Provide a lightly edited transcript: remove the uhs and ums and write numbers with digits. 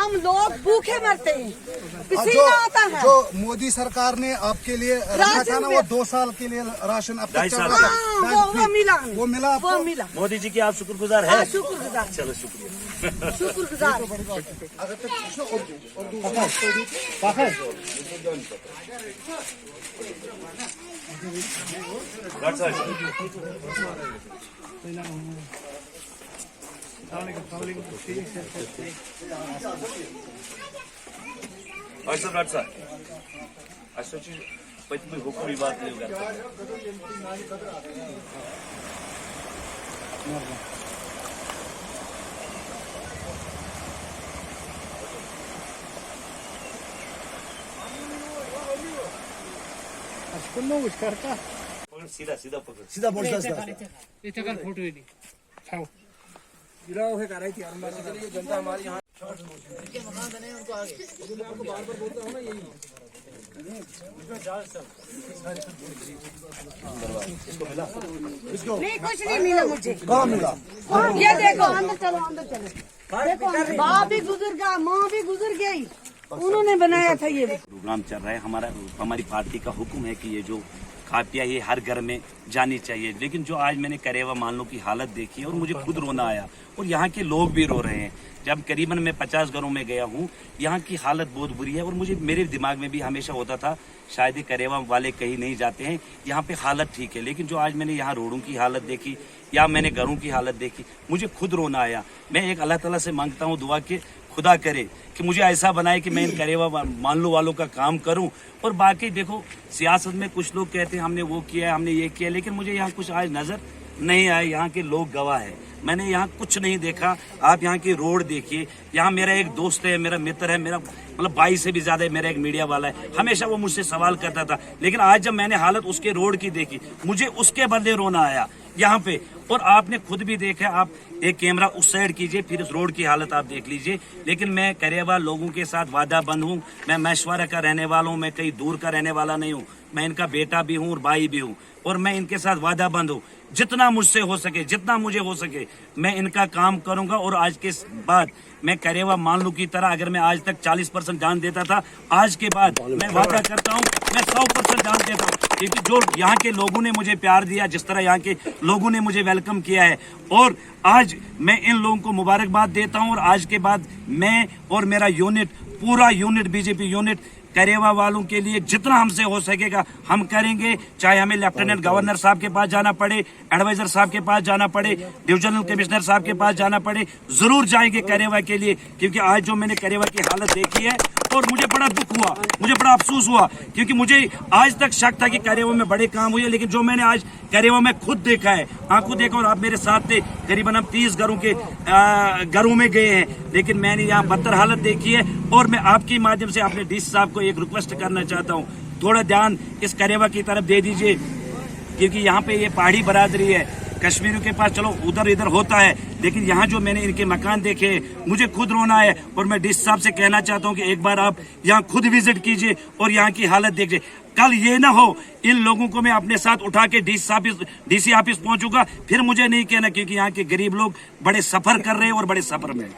हम लोग भूखे मरते हैं, पसीना आता है। जो मोदी सरकार ने आपके लिए रखा था ना, वो 2 साल के लिए राशन अब तक चल रहा था, वो मिला। मोदी जी की आप शुक्रगुजार हैं? शुक्रगुजार, चलो शुक्रिया, शुक्रगुजार। पत्नी हुक्म बात नहीं होगा। सीधा सीधा पकड़, सीधा बोल फोटो ही नहीं गिराव है कराई थी जनता हमारी यहाँ नहीं, कुछ नहीं मिला मुझे। कहाँ मिला? ये देखो, अंदर चलो, अंदर चलो। देखो, बाप भी गुजर गया, माँ भी गुजर गई, उन्होंने बनाया था ये प्रोग्राम चल रहा है। हमारी पार्टी का हुक्म है कि ये जो कापियाँ ये हर घर में जानी चाहिए। लेकिन जो आज मैंने करेवा मालनों की हालत देखी और मुझे खुद रोना आया और यहाँ के लोग भी रो रहे हैं। जब करीबन मैं 50 घरों में गया हूँ, यहाँ की हालत बहुत बुरी है और मुझे मेरे दिमाग में भी हमेशा होता था शायद ही करेवा वाले कहीं नहीं जाते हैं, यहाँ पे हालत ठीक है। लेकिन जो आज मैंने यहाँ रोडों की हालत देखी या मैंने घरों की हालत देखी, मुझे खुद रोना आया। मैं एक अल्लाह ताला से मांगता हूँ दुआ के खुदा करे कि मुझे ऐसा बनाए कि मैं इन करेवा मानलो वालों का काम करूं। और बाकी देखो, सियासत में कुछ लोग कहते हैं हमने वो किया, हमने ये किया, लेकिन मुझे यहाँ कुछ आज नजर नहीं आया। यहाँ के लोग गवाह है, मैंने यहाँ कुछ नहीं देखा। आप यहाँ की रोड देखिए। यहाँ मेरा एक दोस्त है, मेरा मित्र है, मेरा मतलब भाई से भी ज्यादा मेरा एक मीडिया वाला है, हमेशा वो मुझसे सवाल करता था। लेकिन आज जब मैंने हालत उसके रोड की देखी, मुझे उसके बदले रोना आया यहाँ पे। और आपने खुद भी देखा, आप एक कैमरा उस साइड कीजिए, फिर इस रोड की हालत आप देख लीजिए। लेकिन मैं करेवा लोगों के साथ वादा बंद हूँ। मैं मशवरा का रहने वाला हूँ, मैं कहीं दूर का रहने वाला नहीं हूँ। मैं इनका बेटा भी हूँ और भाई भी हूँ और मैं इनके साथ वादा बंद हूँ। जितना मुझसे हो सके, जितना मुझे हो सके, मैं इनका काम करूंगा। और आज के बाद मैं करेवा मानलू की तरह, अगर मैं आज तक 40% जान देता था, आज के बाद मैं वादा करता हूं मैं 100% जान देता हूं। क्योंकि जो यहाँ के लोगों ने मुझे प्यार दिया, जिस तरह यहाँ के लोगों ने मुझे वेलकम किया है, और आज मैं इन लोगों को मुबारकबाद देता हूँ। और आज के बाद मैं और मेरा यूनिट, पूरा यूनिट, बीजेपी यूनिट करेवा वालों के लिए जितना हमसे हो सकेगा हम करेंगे। चाहे हमें लेफ्टिनेंट गवर्नर साहब के पास जाना पड़े, एडवाइजर साहब के पास जाना पड़े, डिविजनल कमिश्नर साहब के पास जाना पड़े, जरूर जाएंगे करेवा के लिए। क्योंकि आज जो मैंने करेवा की हालत देखी है और मुझे बड़ा दुख हुआ, मुझे बड़ा अफसोस हुआ। क्योंकि मुझे आज तक शक था कि करेवा में बड़े काम हुए, लेकिन जो मैंने आज करेवा में खुद देखा है, आंखों देखा, और आप मेरे साथ थे, करीबन हम 30 घरों में गए हैं, लेकिन मैंने यहाँ बदतर हालत देखी है। और मैं आपके माध्यम से अपने डीसी साहब को एक रिक्वेस्ट करना चाहता हूँ, थोड़ा ध्यान इस करेवा की तरफ दे दीजिए। क्योंकि यहाँ पे ये पहाड़ी बरादरी है, कश्मीरियों के पास चलो उधर इधर होता है, लेकिन यहाँ जो मैंने इनके मकान देखे, मुझे खुद रोना है। और मैं डीसी साहब से कहना चाहता हूँ कि एक बार आप यहाँ खुद विजिट कीजिए और यहाँ की हालत देखिए। कल ये ना हो इन लोगों को मैं अपने साथ उठा के डीसी ऑफिस पहुंचूंगा, फिर मुझे नहीं कहना, क्योंकि यहाँ के गरीब लोग बड़े सफर कर रहे हैं और बड़े सफर में।